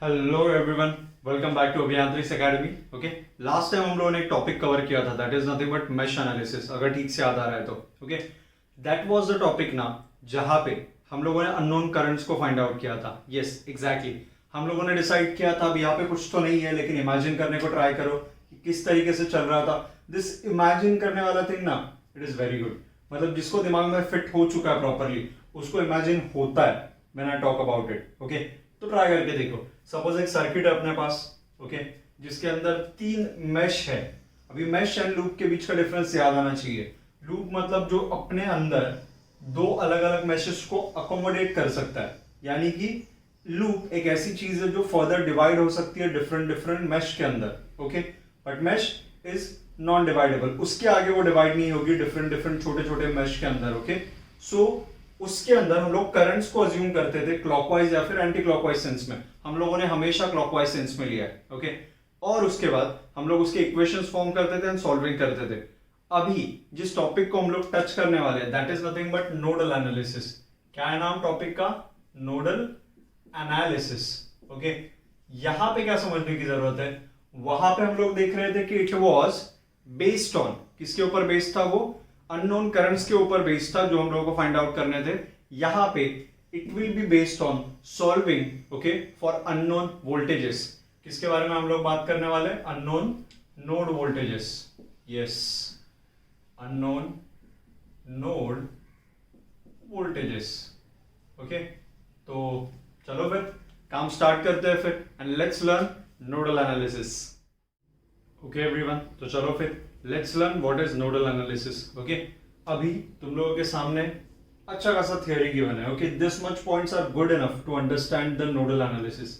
Hello everyone, welcome back to Abhiyantrix academy. Okay, last time हम लोगों ने एक टॉपिक कवर किया था, that is nothing but mesh analysis. अगर ठीक से याद आ रहा है तो okay, that was the topic ना, जहां पे हम लोगों ने अननोन करंट्स को फाइंड आउट किया था। यस एग्जैक्टली, हम लोगों ने डिसाइड किया था अब यहाँ पे कुछ तो नहीं है, लेकिन इमेजिन करने को ट्राई करो कि किस तरीके से चल रहा था। दिस इमेजिन करने वाला थिंग ना, इट इज वेरी गुड। मतलब जिसको दिमाग में फिट हो चुका है प्रॉपरली, उसको इमेजिन होता है when I talk about it. Okay, तो ट्राई करके देखो। सपोज एक सर्किट है अपने पास, ओके, जिसके अंदर 3 मैश है। अभी मैश एंड लूप के बीच का डिफरेंस याद आना चाहिए। लूप मतलब जो अपने अंदर 2 अलग अलग मैशेस को अकोमोडेट कर सकता है, यानी कि लूप एक ऐसी चीज है जो फर्दर डिवाइड हो सकती है डिफरेंट डिफरेंट मैश के अंदर। Okay, but mesh is non dividable, उसके आगे वो डिवाइड नहीं होगी डिफरेंट डिफरेंट छोटे छोटे मैश के अंदर। ओके, सो उसके अंदर हम लोग करंट्स को अज्यूम करते थे क्लॉकवाइज या फिर एंटी क्लॉकवाइज सेंस में। हम लोगों ने हमेशा क्लॉकवाइज सेंस में लिया है। ओके, और उसके बाद हम लोग उसके इक्वेशंस फॉर्म करते थे एंड सॉल्विंग करते थे। अभी जिस टॉपिक को हम लोग टच करने वाले हैं, that is nothing but nodal analysis. क्या है नाम टॉपिक का? Nodal analysis. ओके, यहां पे क्या समझने की जरूरत है? वहां पे हम लोग देख रहे थे कि इट वाज बेस्ड ऑन, किसके ऊपर बेस्ड था? वो अननोन करंट्स के ऊपर बेस्ड था, जो हम लोगों को फाइंड आउट करने थे। यहां पे it will be based on solving okay for unknown voltages. किसके बारे में हम लोग बात करने वाले? Unknown node voltages. Yes, unknown node voltages. Okay, तो चलो फिर काम स्टार्ट करते हैं फिर, and let's learn nodal analysis. Okay everyone, तो चलो फिर let's learn what is nodal analysis. Okay, अभी तुम लोगों के सामने अच्छा खासा थियरी गिवन है। Okay, this much points are good enough to understand the nodal analysis.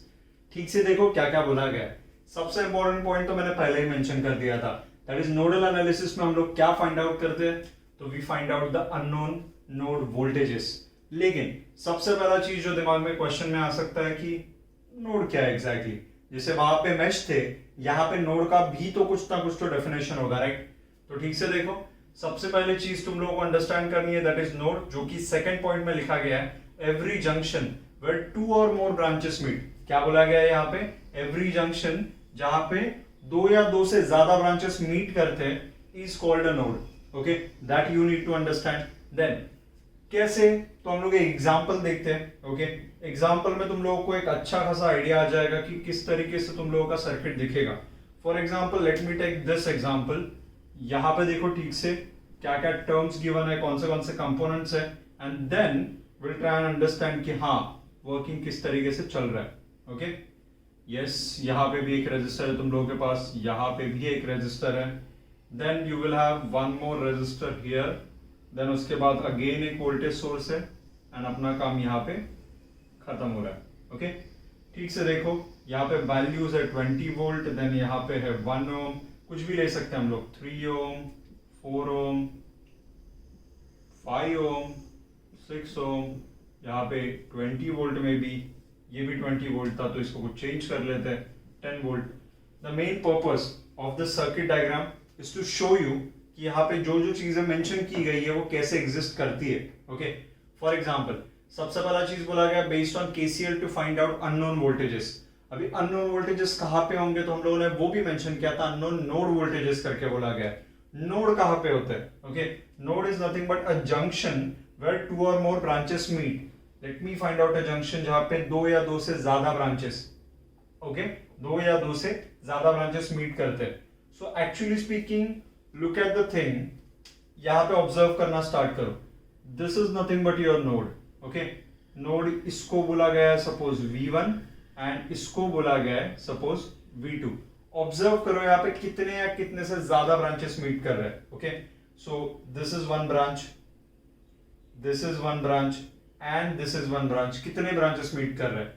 ठीक से देखो क्या क्या बोला गया है। सबसे इंपॉर्टेंट पॉइंट तो मैंने पहले ही मेंशन कर दिया था, दैट इज नोडल एनालिसिस में हम लोग क्या फाइंड आउट करते हैं? तो we find out the unknown node voltages. लेकिन सबसे पहला चीज जो दिमाग में क्वेश्चन में आ सकता है कि नोड क्या है एग्जैक्टली? जैसे वहां पे मैश थे, यहाँ पे नोड का भी तो कुछ ना कुछ तो डेफिनेशन होगा, राइट? तो ठीक से देखो, सबसे पहले चीज तुम लोगों को अंडरस्टैंड करनी है, दैट इज नोड, जो कि सेकंड पॉइंट में लिखा गया है। एवरी जंक्शन वेयर 2 और मोर ब्रांचेस मीट। क्या बोला गया है यहाँ पे? एवरी जंक्शन जहां पे 2 या 2 से ज्यादा ब्रांचेस मीट करते हैं is called a node. Okay, that you need to understand. Then कैसे? तो हम लोग एक एग्जाम्पल देखते हैं। ओके, एग्जाम्पल में तुम लोगों को एक अच्छा खासा आइडिया आ जाएगा कि किस तरीके से तुम लोगों का सर्किट दिखेगा। For example let me take this example. यहाँ पे देखो ठीक से क्या क्या टर्म्स गिवन है, कौन से कंपोनेंट्स है, and then will try and understand कि हाँ वर्किंग किस तरीके से चल रहा है। ओके, यस, यहाँ पे भी एक रेजिस्टर है तुम लोगों के पास, यहाँ पे भी एक रेजिस्टर है, then you will have one more resistor here, then उसके बाद अगेन एक वोल्टेज सोर्स है, एंड अपना काम यहाँ पे खत्म हो रहा है। ओके, ठीक से देखो, यहाँ पे वैल्यूज है 20 वोल्ट, देन यहाँ पे है 1 ओम, कुछ भी ले सकते हैं हम लोग, 3 ओम, 4 ओम, 5 ओम, 6 ओम, यहाँ पे 20 वोल्ट में भी, ये भी 20 वोल्ट था तो इसको कुछ चेंज कर लेते हैं 10 volt. The main purpose of the circuit diagram is to show you कि यहाँ पे जो जो चीजें मेंशन की गई है वो कैसे एग्जिस्ट करती है। ओके, फॉर एग्जांपल सबसे पहला चीज बोला गया based on KCL to find out unknown voltages. अभी अननोन वोल्टेजेस कहाँ पे होंगे? तो हम लोगों ने वो भी मेंशन किया था, अननोन नोड वोल्टेजेस करके बोला गया। नोड कहाँ पे होते हैं? Okay, node is nothing but a junction where 2 और more branches meet. Let me find out a junction जहां पे 2 या 2 से ज्यादा ब्रांचेस, ओके, 2 या 2 से ज्यादा ब्रांचेस मीट करते हैं। So actually speaking, look at the thing, यहां पे ऑब्जर्व करना स्टार्ट करो। This is nothing but your node. Okay, node इसको बोला गया है सपोज V1 एंड इसको बोला गया है सपोज V2। ऑब्जर्व करो यहाँ पे कितने या कितने से ज्यादा ब्रांचेस मीट कर रहे हैं। Okay, so this is one branch, this is one branch and this is one branch. कितने ब्रांचेस मीट कर रहे हैं?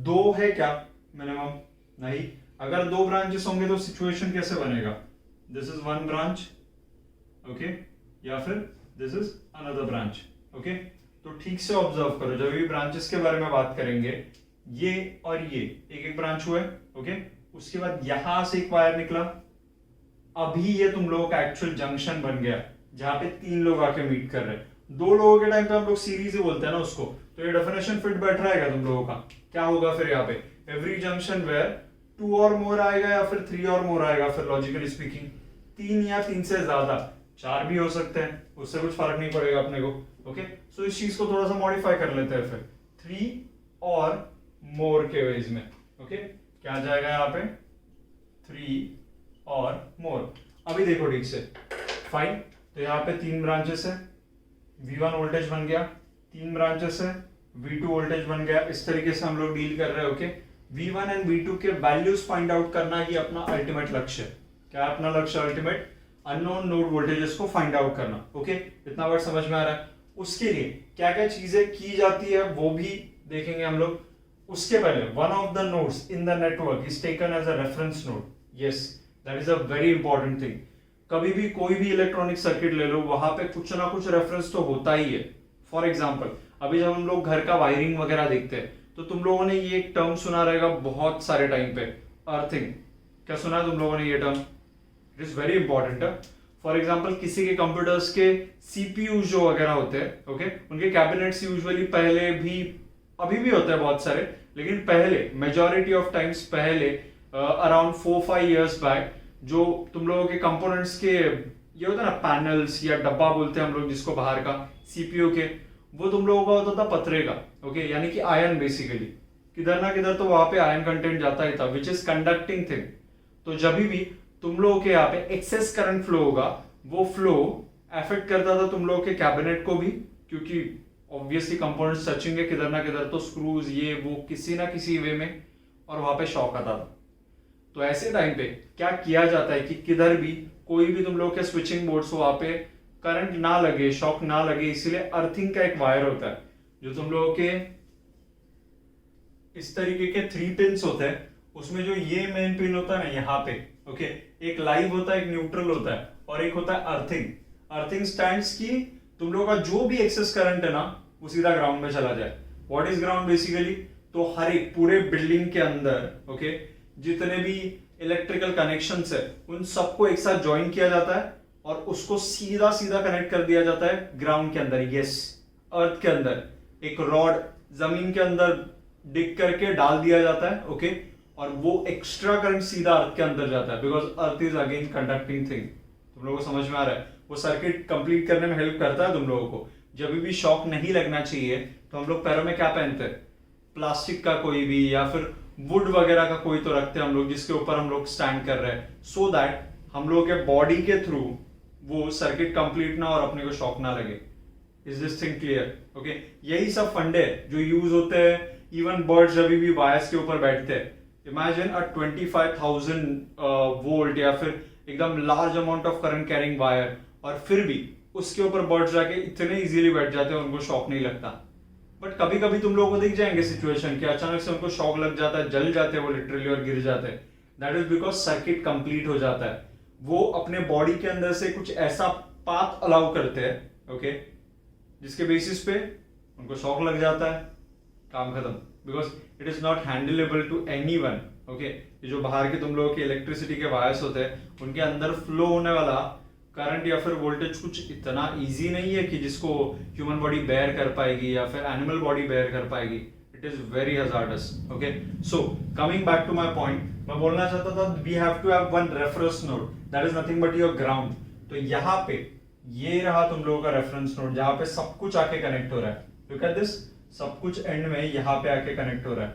2 है क्या मिनिमम? नहीं। अगर 2 ब्रांचेस होंगे तो सिचुएशन कैसे बनेगा? This is one branch, okay, या फिर this is another branch. Okay, तो ठीक से ऑब्जर्व करो, जब भी ब्रांचेस के बारे में बात करेंगे, ये और ये एक एक ब्रांच हुए। ओके, उसके बाद यहां से एक वायर निकला, अभी ये तुम लोगों का एक्चुअल जंक्शन बन गया जहां पे 3 लोग आके मीट कर रहे हैं। 2 लोगों के टाइम पे हम लोग सीरीज ही बोलते हैं ना उसको, तो ये डेफिनेशन फिट बैठ रहेगा तुम लोगों का। क्या होगा फिर यहाँ पे? एवरी जंक्शन वेयर 2 और मोर आएगा या फिर 3 और मोर आएगा, फिर लॉजिकली स्पीकिंग 3 या 3 से ज्यादा, 4 भी हो सकते हैं, उससे कुछ फर्क नहीं पड़ेगा अपने को। ओके, सो इस चीज को थोड़ा सा मॉडिफाई कर लेते हैं, फिर 3 और मोर के वेज में। ओके, क्या आ जाएगा यहाँ पे 3 और मोर। अभी देखो ठीक से, फाइन, तो यहाँ पे 3 ब्रांचेस है, V1 वोल्टेज बन गया, 3 ब्रांचेस है, V2 वोल्टेज बन गया। इस तरीके से हम लोग डील कर रहे हैं। ओके, V1 एंड V2 के वैल्यूज फाइंड आउट करना ही अपना अल्टीमेट लक्ष्य है। क्या है अपना लक्ष्य? अल्टीमेट अननोन नोड वोल्टेजेस को फाइंड आउट करना। ओके, इतना वर्ड समझ में आ रहा है? उसके लिए क्या क्या चीजें की जाती है वो भी देखेंगे हम लोग। उसके पहले one of the nodes in the network is taken as a reference node. Yes, that is a very important thing. कभी भी कोई भी इलेक्ट्रॉनिक सर्किट ले लो, वहां पे कुछ ना कुछ रेफरेंस तो होता ही है। फॉर एग्जाम्पल, अभी जब हम लोग घर का वायरिंग वगैरह देखते हैं तो तुम लोगों ने ये एक टर्म सुना रहेगा बहुत सारे टाइम पे, अर्थिंग। क्या सुना है तुम लोगों ने ये term? It is very important. For example, किसी के कंप्यूटर्स के सीपीयू जो वगैरह होते हैं, ओके, उनके कैबिनेट्स यूजुअली पहले भी, अभी भी होते हैं बहुत सारे, लेकिन पहले मेजॉरिटी ऑफ टाइम्स पहले अराउंड 4-5 इयर्स बैक जो तुम लोगों के कंपोनेंट्स के ये होता है ना, पैनल्स या डब्बा बोलते हैं हम लोग जिसको बाहर का, सीपीयू के, वो तुम लोगों का होता था पतरे का। ओके, यानी कि आयन बेसिकली, किधर ना किधर तो वहां पे आयन कंटेंट जाता ही था, विच इज कंडक्टिंग थिंग। तो जब भी तुम लोगों के यहाँ पे एक्सेस करंट फ्लो होगा, वो फ्लो अफेक्ट करता था तुम लोगों के कैबिनेट को भी, क्योंकि ऑब्वियसली कंपोनेंट्स टचिंग किधर ना किधर, तो स्क्रूज ये वो किसी ना किसी वे में, और वहां पे शॉक आता था। तो ऐसे टाइम पे क्या किया जाता है कि किधर भी कोई भी तुम लोग के स्विचिंग बोर्ड्स हो, वहां पे करंट ना लगे, शॉक ना लगे, इसीलिए अर्थिंग का एक वायर होता है जो तुम लोगों के इस तरीके के 3 पिन्स होते हैं। उसमें जो ये मेन पिन होता है ना यहाँ पे, ओके, एक लाइव होता है, एक न्यूट्रल होता है, और एक होता है अर्थिंग। अर्थिंग स्टैंड्स की तुम लोगों का जो भी एक्सेस करंट है ना, वो सीधा ग्राउंड में चला जाए। What is ground basically? तो हर एक पूरे बिल्डिंग के अंदर, ओके, जितने भी इलेक्ट्रिकल कनेक्शंस है उन सबको एक साथ ज्वाइन किया जाता है और उसको सीधा सीधा कनेक्ट कर दिया जाता है ग्राउंड के अंदर। यस, अर्थ के अंदर एक रॉड जमीन के अंदर डिग करके डाल दिया जाता है। ओके, और वो एक्स्ट्रा करंट सीधा अर्थ के अंदर जाता है, because earth is again conducting thing. तुम लोगों को समझ में आ रहा है? वो सर्किट कंप्लीट करने में हेल्प करता है तुम लोगों को। जब भी शॉक नहीं लगना चाहिए तो हम लोग पैरों में क्या पहनते हैं? प्लास्टिक का कोई भी, या फिर वुड वगैरह का कोई तो रखते हैं हम लोग, जिसके ऊपर हम लोग स्टैंड कर रहे हैं, सो दैट हम लोग के बॉडी के थ्रू वो सर्किट कंप्लीट ना और अपने को शॉक ना लगे। Is this thing clear? Okay, यही सब फंडे जो यूज होते हैं। इवन बर्ड्स जब भी वायर्स के ऊपर बैठते हैं, इमेजिन अ 25,000 वोल्ट या फिर एकदम large amount of current carrying wire, और फिर भी उसके ऊपर बर्ड्स जाके इतने इजीली बैठ जाते हैं, उनको शॉक नहीं लगता। बट कभी कभी तुम लोगों को दिख जाएंगे सिचुएशन कि अचानक से उनको शॉक लग जाता है, जल जाते हैं वो लिटरली और गिर जाते हैं। That is because circuit complete हो जाता है। वो अपने बॉडी के अंदर से कुछ ऐसा पाथ अलाउ करते हैं, ओके, जिसके बेसिस पे उनको शॉक लग जाता है, काम खत्म, because it is not handleable to anyone. Okay, ये जो बाहर के तुम लोगों के इलेक्ट्रिसिटी के वायर्स होते हैं, उनके अंदर फ्लो होने वाला करंट या फिर वोल्टेज कुछ इतना इजी नहीं है कि जिसको ह्यूमन बॉडी बेयर कर पाएगी या फिर एनिमल बॉडी बेयर कर पाएगी। It is very hazardous. Okay, so coming back to my point, मैं बोलना चाहता था we have to have one reference node, that is nothing but your ground. तो यहाँ पे ये रहा तुम लोगों का रेफरेंस नोड, जहां पे सब कुछ आके कनेक्ट हो रहा है। लुक एट दिस, सब कुछ एंड में यहाँ पे आके कनेक्ट हो रहा है।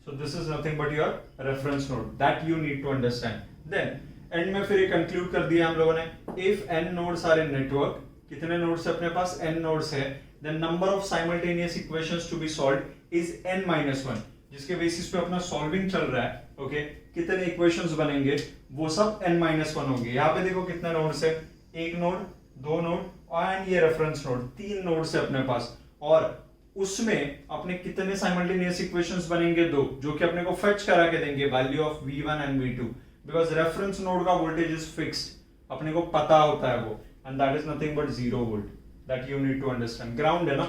So this is nothing but your reference node, that you need to understand. Then end में फिर ये कंक्लूड कर दिया हम लोगों ने, if n nodes are in network, कितने नोड्स है अपने पास? n नोड्स है, then number of simultaneous equations to be solved is n-1, जिसके बेसिस पे अपना सॉल्विंग चल रहा है। ओके, कितने इक्वेशंस बनेंगे? वो सब n-1 होंगे। यहाँ पे देखो कितने नोड्स है, 1 नोड, 2 नोड एंड ये रेफरेंस नोड, 3 नोड्स है अपने पास। और उसमें अपने कितने साइमल्टेनियस इक्वेशंस बनेंगे? 2, जो कि अपने को फेच करा के देंगे value of v1 and v2, because reference node का वोल्टेज इज फिक्स्ड, अपने को पता होता है वो, and that is nothing but 0 volt. That you need to understand. Ground है ना,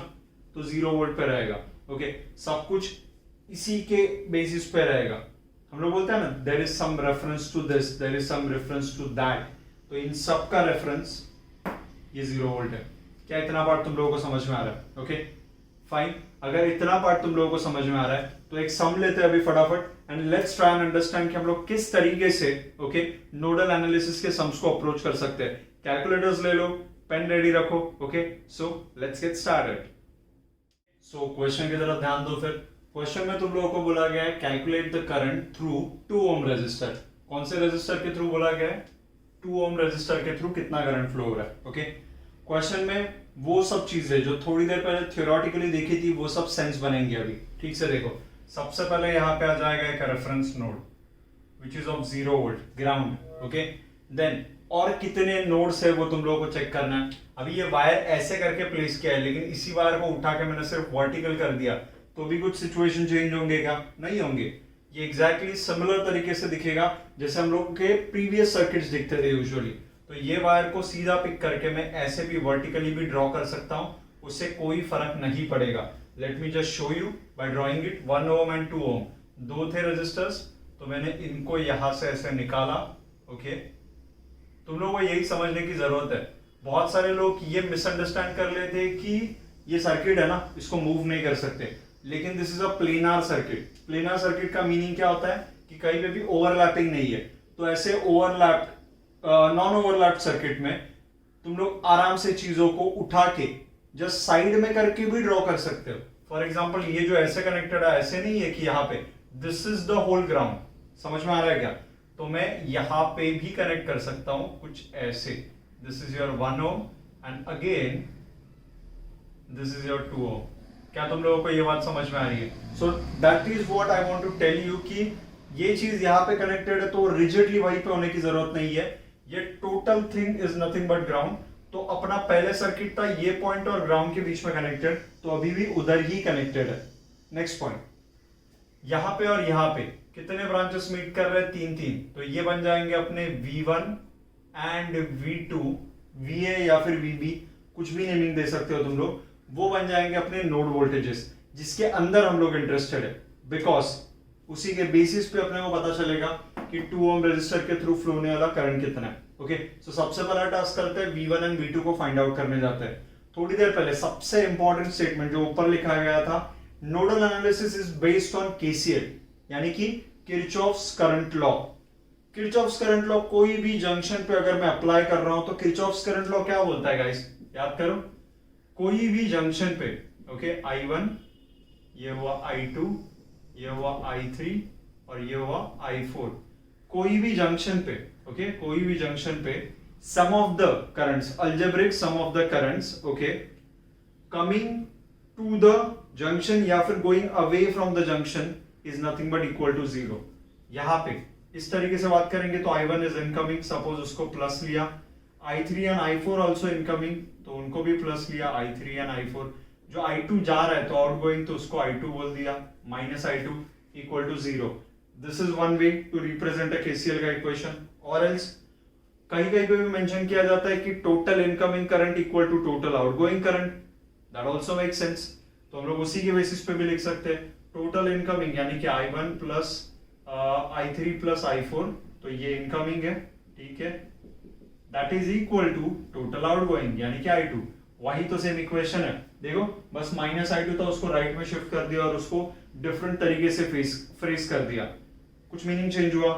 तो 0 वोल्ट पे रहेगा। ओके, सब कुछ इसी के बेसिस पे रहेगा। हम लोग बोलते हैं ना, there is some reference to this, there is some reference to that, तो इन सब का रेफरेंस ये 0 वोल्ट है। क्या इतना पार्ट तुम लोगों को समझ में आ रहा है? Okay, fine. अगर इतना पार्ट तुम लोगों को समझ में आ रहा है तो एक सम लेते हैं अभी फटाफट। And let's try and understand कि हम लोग किस तरीके से ओके नोडल एनालिसिस के सम्स को अप्रोच कर सकते हैं। कैलकुलेटर्स ले लो, पेन रेडी रखो। Okay, so let's get started. So question की तरफ ध्यान दो। फिर क्वेश्चन में तुम लोगों को बोला गया है calculate the current through 2 ohm resistor. कौन से रेजिस्टर के थ्रू बोला गया है? 2 ओम रेजिस्टर के थ्रू कितना करंट फ्लो हो रहा है। ओके, क्वेश्चन में वो सब चीजें जो थोड़ी देर पहले थियोरेटिकली देखी थी वो सब सेंस बनेंगी अभी। ठीक से देखो, सबसे पहले यहाँ पे आ जाएगा एक reference node which is of 0 volt ground. Okay, then और कितने नोड्स है वो तुम लोगों को चेक करना है। अभी ये वायर ऐसे करके प्लेस किया है, लेकिन इसी वायर को उठा के मैंने सिर्फ वर्टिकल कर दिया तो भी कुछ सिचुएशन चेंज होंगे क्या? नहीं होंगे। ये एग्जैक्टली सिमिलर तरीके से दिखेगा जैसे हम लोग के प्रीवियस सर्किट्स दिखते थे यूजुअली। तो ये वायर को सीधा पिक करके मैं ऐसे भी वर्टिकली भी ड्रॉ कर सकता हूं, उससे कोई फर्क नहीं पड़ेगा। Let me just show you bye drawing it. 1 ohm and 2 ओम दो थे रेजिस्टर्स, तो मैंने इनको यहां से ऐसे निकाला। ओके, तुम लोगों को यही समझने की जरूरत है। बहुत सारे लोग ये मिसअंडरस्टैंड कर लेते हैं कि ये सर्किट है ना, इसको मूव नहीं कर सकते, लेकिन this is a planar circuit. Planar circuit का मीनिंग क्या होता है कि कहीं पे भी ओवरलैपिंग नहीं है। तो ऐसे ओवरलैप्ड नॉन ओवरलैप्ड सर्किट में तुम लोग आराम से चीजों को उठा के जस्ट साइड में करके भी ड्रॉ कर सकते हो। फॉर एग्जाम्पल ये जो ऐसे कनेक्टेड है, ऐसे नहीं है कि यहाँ पे this is the whole ground. समझ में आ रहा है क्या? तो मैं यहाँ पे भी कनेक्ट कर सकता हूं कुछ ऐसे। This is your 1 ohm and again this is your 2 ओम। क्या तुम लोगों को ये बात समझ में आ रही है? So that is what I want to tell you कि ये चीज यहाँ पे कनेक्टेड है तो रिजिडली वहीं पे होने की जरूरत नहीं है। ये total thing is nothing but ground. तो अपना पहले सर्किट था ये पॉइंट और ग्राउंड के बीच में कनेक्टेड, तो अभी भी उधर ही कनेक्टेड है। नेक्स्ट पॉइंट, यहां पे और यहां पे कितने ब्रांचेस मीट कर रहे हैं? 3 तो ये बन जाएंगे अपने V1 एंड V2, VA या फिर VB, कुछ भी नेमिंग दे सकते हो तुम लोग। वो बन जाएंगे अपने नोड वोल्टेजेस जिसके अंदर हम लोग इंटरेस्टेड है, बिकॉज उसी के बेसिस पे अपने को पता चलेगा कि 2 ओम रेजिस्टर के थ्रू फ्लो होने वाला करंट कितना है। ओके, सो सबसे पहला टास्क करते हैं V1 एंड V2 को फाइंड आउट करने जाते हैं। थोड़ी देर पहले सबसे इंपॉर्टेंट स्टेटमेंट जो ऊपर लिखा गया था, nodal analysis is based on KCL यानी कि Kirchhoff's current law. Kirchhoff's current law कोई भी जंक्शन पे अगर मैं अप्लाई कर रहा हूं तो किरचॉफ्स करंट लॉ क्या बोलता है गाइस? याद करो, कोई भी जंक्शन पे ओके I1, ये हुआ I2, ये हुआ I3 और ये हुआ I4, कोई भी जंक्शन पे ओके कोई भी जंक्शन पे sum of the currents, algebraic sum of the currents okay coming to the junction या फिर going away from the junction is nothing but equal to 0। यहां पे इस तरीके से बात करेंगे तो I1 इज इनकमिंग, सपोज उसको प्लस लिया, I3 and I4 also incoming तो उनको भी प्लस लिया, I3 एंड I4। जो I2 जा रहा है तो आउटगोइंग तो उसको I2 बोल दिया, minus I2 equal to 0। This is one way to represent a KCL का इक्वेशन। और एल्स कहीं कहीं पे भी मेंशन किया जाता है कि total incoming current equal to total outgoing current, that also make sense. तो हम लोग उसी के बेसिस पे भी लिख सकते हैं टोटल इनकमिंग यानी कि I1 plus I3 plus I4, तो ये इनकमिंग है, ठीक है, that is equal to total outgoing यानी कि I2। वही तो सेम इक्वेशन है। देखो बस माइनस I2 था, उसको राइट में शिफ्ट कर दिया और उसको डिफरेंट तरीके से फ्रेज कर दिया। कुछ मीनिंग चेंज हुआ?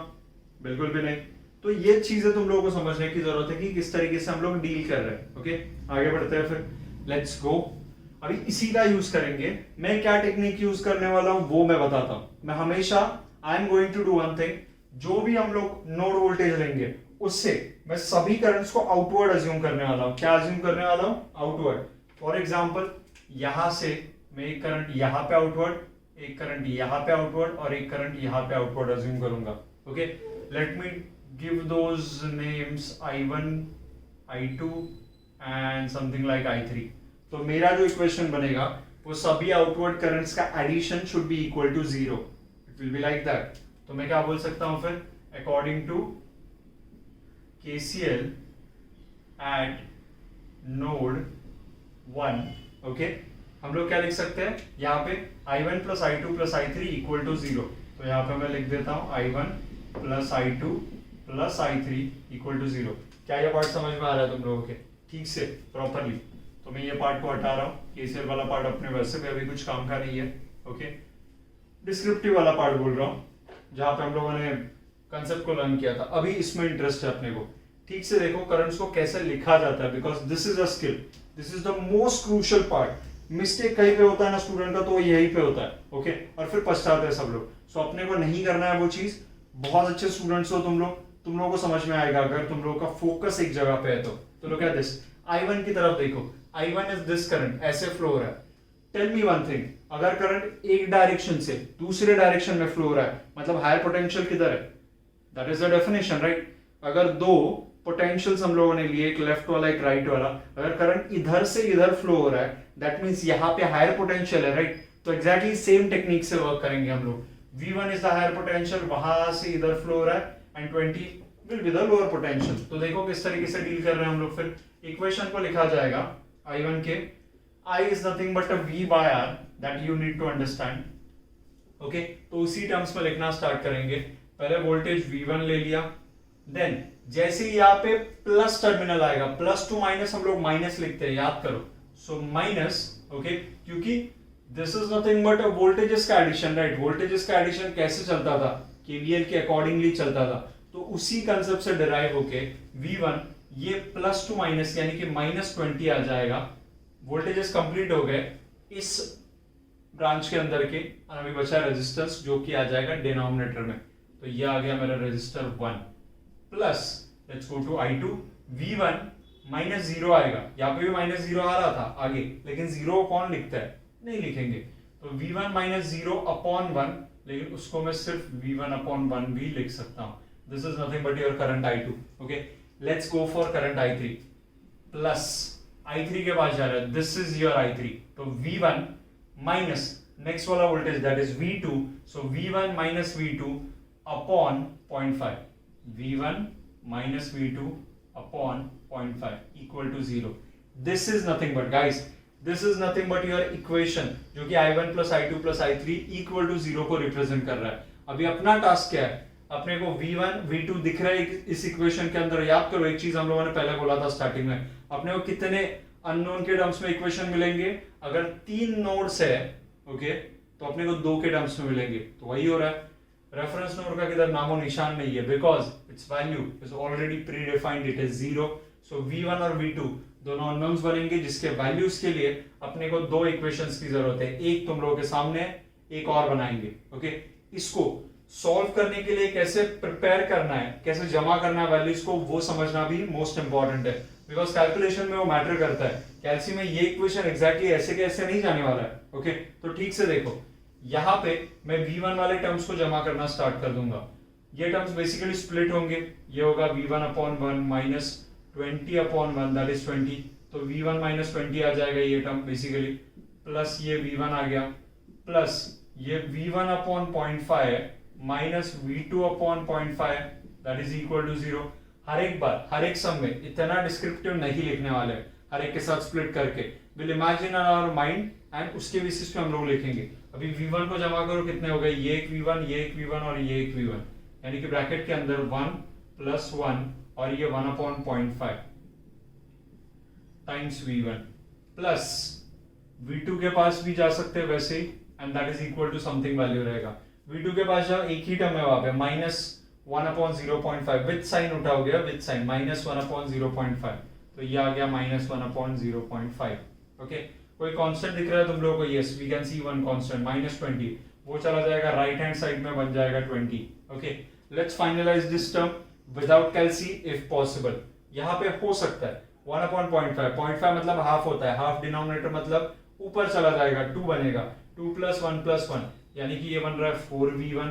बिल्कुल भी नहीं। तो ये चीजें तुम लोगों को समझने की जरूरत है कि किस तरीके से हम लोग डील कर रहे हैं। ओके, आगे बढ़ते हैं फिर, लेट्स गो। अभी इसी का यूज करेंगे। मैं क्या टेक्निक यूज करने वाला हूं वो मैं बताता हूं। मैं हमेशा I am going to do one thing, जो भी हम लोग नोड वोल्टेज लेंगे उससे मैं सभी करंट्स को आउटवर्ड अज्यूम करने वाला हूं। क्या अज्यूम करने वाला हूं? आउटवर्ड। फॉर एग्जांपल यहां से मैं एक करंट यहां पे आउटवर्ड, एक करंट यहां पे आउटवर्ड और एक करंट यहां पे आउटवर्ड अज्यूम करूंगा। Okay, let me give those names I1, I2 and something like I3। तो मेरा जो इक्वेशन बनेगा वो सभी आउटवर्ड करंट्स का addition should be equal to 0। It will be like that. तो मैं क्या बोल सकता हूं फिर? According to KCL at node 1, okay, हम लोग क्या लिख सकते हैं यहाँ पे? I1 plus I2 plus I3 equal to 0। तो यहाँ पे मैं लिख देता हूँ I1 plus I2 plus I3 equal to 0। क्या ये पार्ट समझ में आ रहा है तुम लोगों के ठीक से प्रॉपरली? तो मैं ये पार्ट को हटा रहा हूँ। KCL वाला पार्ट अपने वैसे भी अभी कुछ काम का नहीं है। ओके, डिस्क्रिप्टिव वाला पार्ट बोल रहा हूँ। जहां पे हम लोगों ने कंसेप्ट को लर्न किया था। अभी इसमें इंटरेस्ट है अपने को। ठीक से देखो करंट्स को कैसे लिखा जाता है, because this is a skill, this is the most crucial part. Mistake कहीं पे होता है ना स्टूडेंट का, तो वो यहीं पे होता है, ओके और फिर पछताते हैं सब लोग। सो अपने को नहीं करना है वो चीज। बहुत अच्छे स्टूडेंट्स हो तुम लोगों को समझ में आएगा अगर तुम लोगों का फोकस एक जगह पे है तो लोग क्या दिस I1 की तरफ देखो, I1 इज दिस करंट, ऐसे फ्लो हो रहा है। टेल मी वन थिंग, अगर करंट एक डायरेक्शन से दूसरे डायरेक्शन में फ्लो हो रहा है, मतलब हायर पोटेंशियल किधर है? That is the definition, right? अगर दो पोटेंशियल्स हम लोगों ने लिए, एक लेफ्ट वाला एक राइट वाला, अगर करंट इधर से इधर फ्लो हो रहा है, दैट मींस यहाँ पे हायर पोटेंशियल है, राइट? तो एग्जैक्टली सेम टेक्निक से वर्क करेंगे हम लोग। V1 is the higher potential, वहां से इधर फ्लो हो रहा है, and 20 will be the lower potential. तो देखो किस तरीके से डील कर रहे हैं हम लोग। फिर इक्वेशन को लिखा जाएगा I1 के, I is nothing but a V by R that you need to understand, okay तो उसी टर्म्स में लिखना स्टार्ट करेंगे। पहले वोल्टेज V1 ले लिया, देन जैसे यहाँ पे प्लस टर्मिनल आएगा, प्लस टू माइनस हम लोग माइनस लिखते हैं, याद करो। सो माइनस, ओके क्योंकि this is nothing but voltages का एडिशन, राइट? वोल्टेजेस का एडिशन कैसे चलता था? केवीएल के अकॉर्डिंगली चलता था। तो उसी कंसेप्ट से डिराइव होके V1 ये प्लस टू माइनस यानी कि -20 आ जाएगा। वोल्टेजेस कंप्लीट हो गए इस ब्रांच के अंदर के, और अभी बचा रेजिस्टेंस जो कि आ जाएगा डिनोमिनेटर में। तो ये आ गया मेरा resistor 1 plus, let's go to I2, V1 -0 आएगा। यहाँ पे भी -0 आ रहा था आगे, लेकिन 0 कौन लिखता है? नहीं लिखेंगे। तो V1 -0 अपॉन 1, लेकिन उसको मैं सिर्फ V1 अपॉन 1 भी लिख सकता हूं। This is nothing but your current I2, okay let's go for current I3 plus I3 के पास जा रहा है, दिस इज योर I3। तो V1 माइनस नेक्स्ट वाला voltage that is V2, so V1 minus V2 upon 0.5, V1 minus V2 upon 0.5 equal to 0। This is nothing but guys, this is nothing but your equation, जो कि I1 plus I2 plus I3 equal to 0 को represent कर रहा है। अभी अपना task क्या है? अपने को V1 V2 दिख रहा है इस इक्वेशन के अंदर। याद करो एक चीज हम लोगों ने पहले बोला था स्टार्टिंग में, अपने को कितने अननोन के टर्म्स में इक्वेशन मिलेंगे? अगर 3 नोड्स है, ओके तो अपने को 2 के टर्म्स में मिलेंगे। तो वही हो रहा है, रेफरेंस नोड का किधर नामो निशान नहीं है, because it's value is already pre defined, it is 0। So V1 और V2 दोनों अननोन्स बनेंगे, जिसके वैल्यूज के लिए अपने को 2 इक्वेशंस की जरूरत है। एक तुम लोगों के सामने, एक और बनाएंगे, ओके इसको सॉल्व करने के लिए कैसे प्रिपेयर करना है, कैसे जमा करना है वैल्यूज को, वो समझना भी मोस्ट इंपॉर्टेंट है, बिकॉज कैलकुलेशन में वो मैटर करता है। कैलसी में ये इक्वेशन एग्जैक्टली ऐसे के ऐसे नहीं जाने वाला है, ओके तो ठीक से देखो, यहाँ पे मैं V1 वाले टर्म्स को जमा करना स्टार्ट कर दूंगा। ये टर्म्स बेसिकली स्प्लिट होंगे, ये होगा V1 upon 1 minus 20 upon 1 that is 20, तो V1 माइनस 20 आ जाएगा ये टर्म बेसिकली, प्लस ये V1 आ गया, प्लस ये V1 upon 0.5 minus V2 upon 0.5 that is equal to 0। हर एक बार हर एक सम में इतना डिस्क्रिप्टिव नहीं लिखने वाले, हर एक के साथ स्प्लिट करके will imagine in our mind and उसके बेसिस पे हम लोग लिखेंगे। अभी V1 को जमा करो, कितने हो गए? ये एक V1, ये एक V1 और ये एक V1, यानी कि ब्रैकेट के अंदर 1 प्लस 1 और ये 1 upon 0.5 times V1 plus V2 के पास भी जा सकते हैं वैसे ही, and that is equal to something value रहेगा। V2 के पास जाओ, एक ही टर्म है वहां पे, माइनस 1 अपॉन 0.5 विद साइन उठाओ गया, विद साइन माइनस 1 अपॉन 0.5, तो ये आ गया माइनस 1 अपॉन 0.5, ओके कोई कांस्टेंट दिख रहा है तुम लोगों को? Yes we can see one constant -20, वो चला जाएगा राइट हैंड साइड में, बन जाएगा 20, okay let's finalize this term without calcy if possible. यहाँ पे हो सकता है 1 अपॉन 0.5 मतलब हाफ होता है, हाफ डिनोमिनेटर मतलब ऊपर चला जाएगा, 2 बनेगा, 2 प्लस 1 यानी कि ये बन रहा है 4V1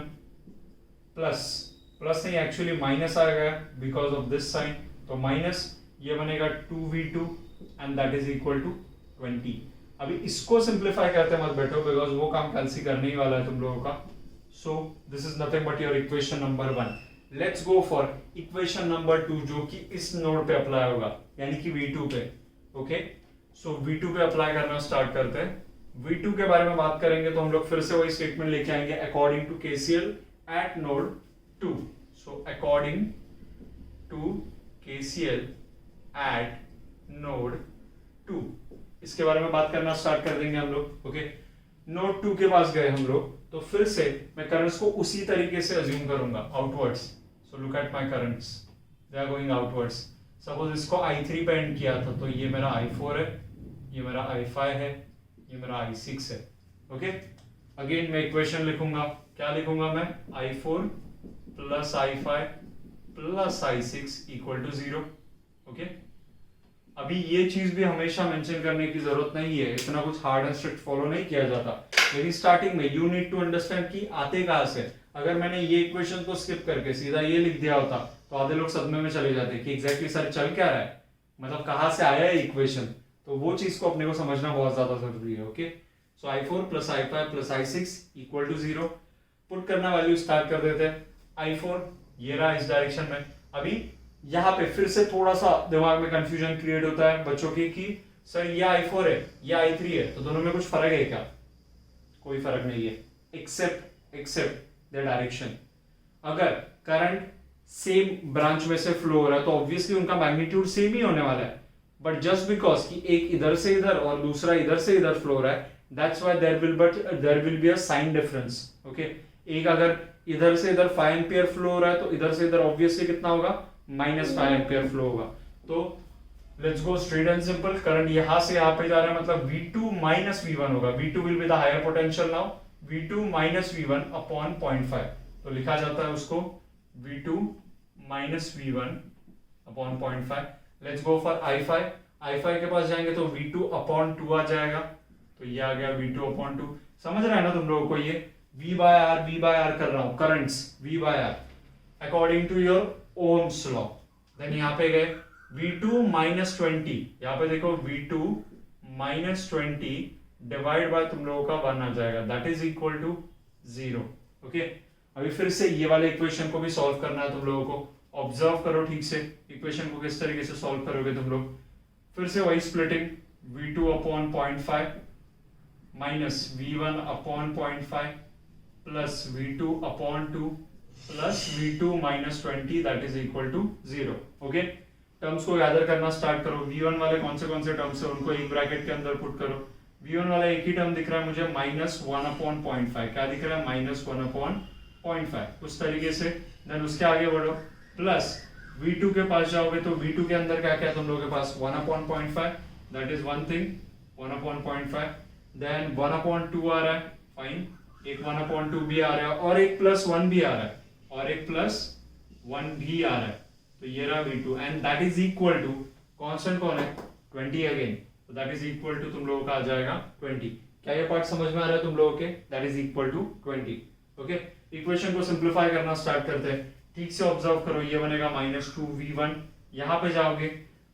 प्लस नहीं एक्चुअली माइनस आ गया बिकॉज ऑफ दिस साइन, तो माइनस ये बनेगा 2V2 and that is equal to 20। अभी इसको सिंप्लीफाई करते मत बैठो, बिकॉज वो काम कैलसी करने ही वाला है तुम लोगों का। सो this is nothing but your equation number 1। Let's go for equation number 2, जो कि इस नोड पे अप्लाई होगा, यानी कि V2 पे, ओके सो V2 पे अप्लाई करना स्टार्ट करते हैं। V2 के बारे में बात करेंगे तो हम लोग फिर से वही स्टेटमेंट लेके आएंगे, according to KCL at node 2। So according to KCL at node 2, इसके बारे में बात करना स्टार्ट कर देंगे हम लोग, ओके नोड 2 के पास गए हम लोग, तो फिर से मैं करंट्स को उसी तरीके से अज्यूम करूंगा outwards. So look at my currents, they are going outwards. Suppose इसको I3 पे एंड किया था, तो ये मेरा I4 है, ये मेरा I5 है, ये मेरा I6 है. ओके, अगेन मैं इक्वेशन लिखूंगा. क्या लिखूंगा मैं? I4 plus I5 plus I6 equal to 0. Okay, अभी ये चीज भी हमेशा मेंशन करने की जरूरत नहीं है, इतना कुछ हार्ड एंड स्ट्रिक्ट फॉलो नहीं किया जाता, लेकिन स्टार्टिंग में यू नीड टू अंडरस्टैंड कि आते कहां से. अगर मैंने ये इक्वेशन को स्किप करके सीधा ये लिख दिया होता तो आधे लोग सदमे में चले जाते कि एग्जैक्टली सर चल क्या रहा है, मतलब कहां से आया है इक्वेशन. तो वो चीज को अपने को समझना बहुत ज्यादा जरूरी है. Okay, so I4 plus I5 plus I6 equal to 0. Put करना वैल्यू स्टार्ट कर देते हैं. I4 ये रहा इस डायरेक्शन में. अभी यहाँ पे फिर से थोड़ा सा दिमाग में कंफ्यूजन क्रिएट होता है बच्चों की कि सर ये I4 है, ये I3 है, तो दोनों में कुछ फर्क है क्या? कोई फर्क नहीं है, एक्सेप्ट द डायरेक्शन. अगर करंट सेम ब्रांच में से फ्लो हो रहा है तो ऑब्वियसली उनका मैग्नीट्यूड सेम ही होने वाला है. बट जस्ट बिकॉज कि एक इधर से इधर और दूसरा इधर से इधर फ्लो हो रहा है, that's why there will be a sign difference. Okay, एक अगर इधर से इधर 5 एम्पियर फ्लो हो रहा है तो इधर से इधर ऑब्वियसली कितना होगा? -5 एम्पियर फ्लो होगा. तो let's go straight and simple. Current यहां से यहां पे जा रहा है, मतलब V2 माइनस V1 होगा. V2 will be the higher potential now. V2 minus V1 upon 0.5. तो लिखा जाता है उसको V2 minus V1 upon 0.5. Let's go for I5. I5 के पास जाएंगे तो V2 अपॉन 2 आ जाएगा. तो ये आ गया V2 अपॉन 2. समझ रहे हैं ना तुम लोगों को? ये V by R कर रहा हूं, currents V by R according to your Ohm's law. Then यहाँ पे गए V2 माइनस 20. यहाँ पे देखो V2 माइनस 20 डिवाइड बाय तुम लोगों का 1 आ जाएगा, that is equal to 0. Okay, अभी फिर से ये वाले इक्वेशन को भी सॉल्व करना है तुम लोगों को. ऑब्जर्व करो ठीक से इक्वेशन को किस तरीके से सॉल्व करोगे तुम लोग. फिर से वही splitting, V2 upon 0.5 minus V1 upon 0.5 plus V2 upon 2 plus V2 minus 20 that is equal to 0. Okay, terms को गैदर करना स्टार्ट करो. V1 वाले कौन से टर्म्स है उनको एक ब्रैकेट के अंदर पुट करो. V1 वाला एक ही टर्म दिख रहा है मुझे, -1 अपॉन 0.5. क्या दिख रहा है? -1 अपॉन 0.5. उस तरीके से देन उसके आगे बढ़ो, प्लस V2 के पास जाओगे तो V2 के अंदर क्या क्या तुम लोगों के पास? 1 upon 0.5 that is one thing, 1 upon 0.5. Then 1 upon 2 आ रहा है, फाइन. एक 1 अपॉन 2 भी आ रहा है और एक +1 भी आ रहा है और एक +1 भी आ रहा है. तो ये रहा V2 and that is equal to, constant कौन है? 20 अगेन. तो दैट इज इक्वल टू तुम लोगों का आ जाएगा 20. क्या ये पार्ट समझ में आ रहा है तुम लोगों के? That is equal to 20. Okay, equation को सिंप्लीफाई करना स्टार्ट करते हैं. ठीक से ऑब्जर्व करो, ये बनेगा -2V1. यहाँ पे जाओगे,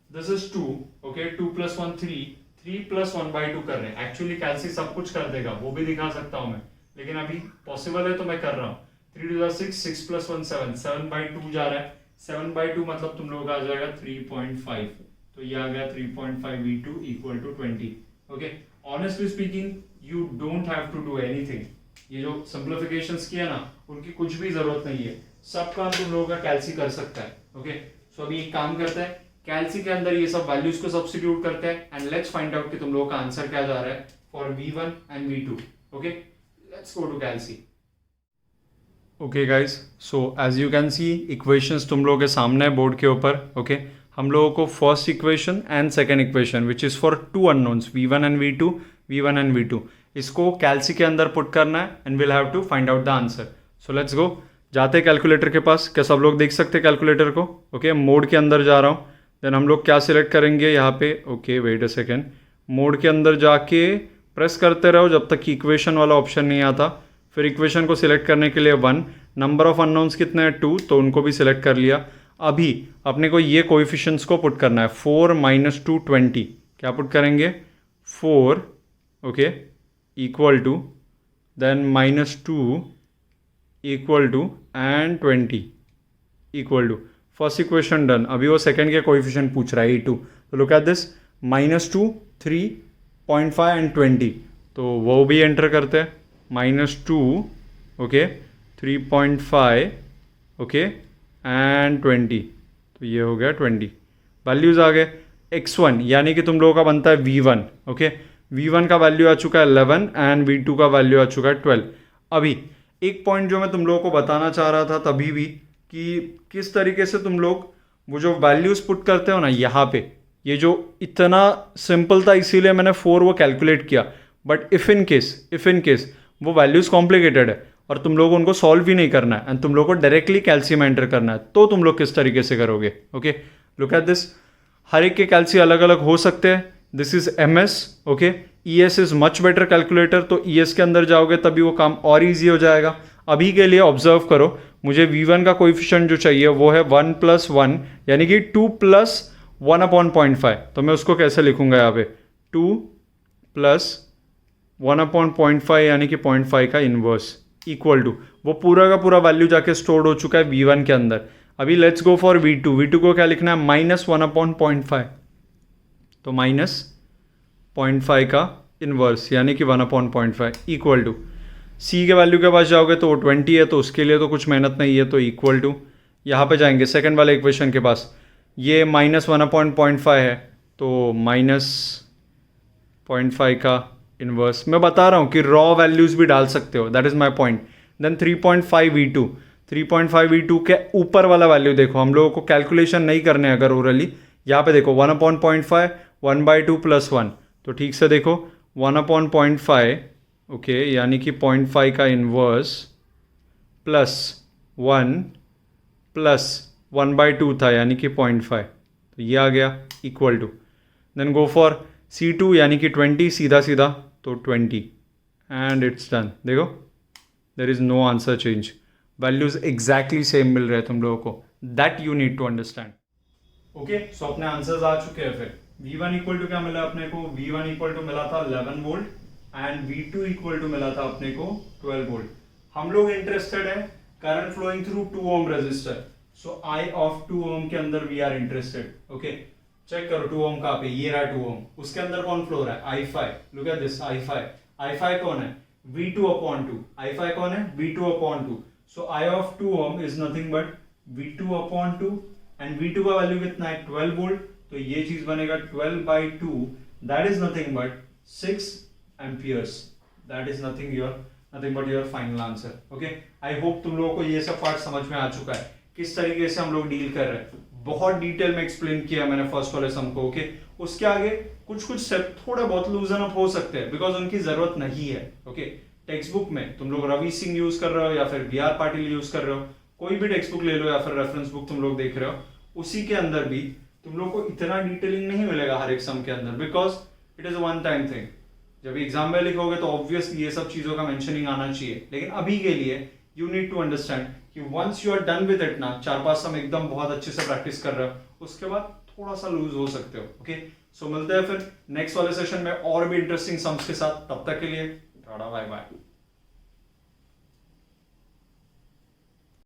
दिस इज 2. ओके, 2 + 1 3, 3 + 1/2 कर रहे हैं. एक्चुअली कैलसी सब कुछ कर देगा, वो भी दिखा सकता हूं मैं, लेकिन अभी पॉसिबल है तो मैं कर रहा हूँ. 3 × 6, 6 + 1 7, 7/2 जा रहा है. 7/2 मतलब तुम लोगों का आ जाएगा 3.5. तो ये आ गया 3.5 V2 equal to 20. Okay, honestly speaking you don't have to do anything. ये जो सिंप्लीफिकेशंस किया ना, उनकी कुछ भी जरूरत नहीं है, सब काम तुम लोगों का कैलसी कर सकता है. ओके, सो अभी एक काम करते हैं, कैलसी के अंदर ये सब वैल्यूज को सब्स्टिट्यूट करते हैं एंड लेट्स फाइंड आउट कि तुम लोगों का आंसर क्या जा रहा है for V1 and V2. Okay, let's go to calcy. Okay guys, so as you can see equations तुम लोगों के सामने है बोर्ड के ऊपर. ओके, हम लोगों को first equation and second equation which is for 2 unknowns V1 and V2, इसको कैलसी के अंदर पुट करना है and will have to find out the answer. So let's go. जाते हैं कैलकुलेटर के पास. क्या सब लोग देख सकते हैं कैलकुलेटर को? ओके, मोड के अंदर जा रहा हूँ. देन हम लोग क्या सिलेक्ट करेंगे यहाँ पे? Okay, wait a second. Mode के अंदर जाके प्रेस करते रहो जब तक कि इक्वेशन वाला ऑप्शन नहीं आता. फिर इक्वेशन को सिलेक्ट करने के लिए 1, नंबर ऑफ अननोन्स कितने हैं? 2, तो उनको भी सिलेक्ट कर लिया. अभी अपने को ये कोएफिशिएंट्स को पुट करना है. 4 - 2 20. क्या पुट करेंगे? 4 okay equal to then -2 equal to and 20 equal to. First equation done. अभी वो सेकंड के कोएफिशिएंट पूछ रहा है E2. तो लुक एट दिस, -2 3.5 एंड 20. तो वो भी एंटर करते हैं. -2 ओके 3.5 ओके एंड 20. तो ये हो गया 20. वैल्यूज़ आ गए. x1 यानी कि तुम लोगों का बनता है V1. ओके, V1 का वैल्यू आ चुका है 11 एंड V2 का वैल्यू आ चुका है 12. अभी एक पॉइंट जो मैं तुम लोगों को बताना चाह रहा था तभी भी, कि किस तरीके से तुम लोग वो जो वैल्यूज़ पुट करते हो ना यहाँ पे, ये जो इतना सिंपल था इसीलिए मैंने 4 वो कैलकुलेट किया, बट इफ़ इन केस वो वैल्यूज़ कॉम्प्लिकेटेड है और तुम लोग उनको सॉल्व भी नहीं करना है एंड तुम लोग को डायरेक्टली कैल्शियम एंटर करना है, तो तुम लोग किस तरीके से करोगे? Okay, look at this. हर एक के कैल्सी अलग अलग हो सकते हैं। This is MS, okay. ES is much better calculator, तो ES के अंदर जाओगे तभी वो काम और ईजी हो जाएगा। अभी के लिए ऑब्जर्व करो, मुझे V1 का कोएफिशिएंट जो चाहिए वो है 1 + 1 यानी कि 2 + 1/0.5। तो मैं उसको कैसे लिखूंगा यहाँ पे? 2 + 1/0.5 यानी कि 0.5 का इनवर्स इक्वल टू वो पूरा का पूरा वैल्यू जाके स्टोर्ड हो चुका है V1 के अंदर। अभी लेट्स गो फॉर V2 को क्या लिखना है? -1/0.5, तो -0.5 का इनवर्स यानी कि 1/0.5 इक्वल टू C के वैल्यू के पास जाओगे तो वो 20 है, तो उसके लिए तो कुछ मेहनत नहीं है, तो इक्वल टू यहाँ पे जाएंगे सेकंड वाले इक्वेशन के पास, ये -1/0.5 है तो -0.5 का इनवर्स। मैं बता रहा हूँ कि रॉ वैल्यूज़ भी डाल सकते हो, that is my point. Then 3.5 V2 के ऊपर वाला वैल्यू देखो, हम लोगों को कैलकुलेशन नहीं करने अगर ओरली, यहाँ पे देखो 1/0.5 1/2 + 1, तो ठीक से देखो 1/0.5 ओके यानी कि 0.5 का इनवर्स प्लस 1 प्लस 1/2 था यानी कि 0.5, तो ये आ गया equal to. Then go for C2 यानी कि 20, सीधा सीधा तो 20 एंड इट्स डन। देखो there is no answer change, values exactly same मिल रहे हैं तुम लोगों को, that you need to understand. Okay, so अपने आंसर्स आ चुके हैं। फिर V1 इक्वल टू क्या मिला अपने को? V1 इक्वल टू मिला था 11 volt and V2 equal to मिला था अपने को 12 वोल्ट। हम लोग इंटरेस्टेड है current flowing through 2 ohm resistor, so I of 2 ohm के अंदर we are interested. Okay, check करो 2 ओम कहाँ पे? ये रहा 2 ओम, उसके अंदर कौन फ्लो रहा है? I5। Look at this, I5 कौन है? V2/2। I5 कौन है? V2/2। So I of 2 ohm is nothing but V2/2 and V2 का वैल्यू कितना है? 12 वोल्ट, तो ये चीज बनेगा 12/2, that is nothing but 6 amperes. That is nothing but your final answer. Okay, I hope तुम लोगों को ये सब पार्ट समझ में आ चुका है, किस तरीके से हम लोग डील कर रहे हैं। बहुत डिटेल में एक्सप्लेन किया मैंने फर्स्ट वाले सम को। ओके, उसके आगे कुछ स्टेप थोड़े बहुत लूजन अप हो सकते हैं बिकॉज उनकी जरूरत नहीं है। ओके, टेक्स्ट बुक में तुम लोग रवि सिंह यूज कर रहे हो या फिर BR पाटिल यूज कर रहे हो, कोई भी टेक्स्ट बुक ले लो या फिर रेफरेंस बुक तुम लोग देख रहे हो, उसी के अंदर भी तुम लोग को इतना डिटेलिंग नहीं मिलेगा हर एक सम के अंदर, because it is one time thing. जब एग्जाम में लिखोगे तो ऑब्वियसली ये सब चीजों का मेंशनिंग आना चाहिए, लेकिन अभी के लिए यू नीड टू अंडरस्टैंड कि once you are done with it ना, 4-5 सम एकदम बहुत अच्छे से प्रैक्टिस कर रहे हो, उसके बाद थोड़ा सा लूज हो सकते हो। ओके, सो मिलते हैं फिर नेक्स्ट वाले सेशन में और भी इंटरेस्टिंग सम्स के साथ। तब तक के लिए टाटा बाय बाय।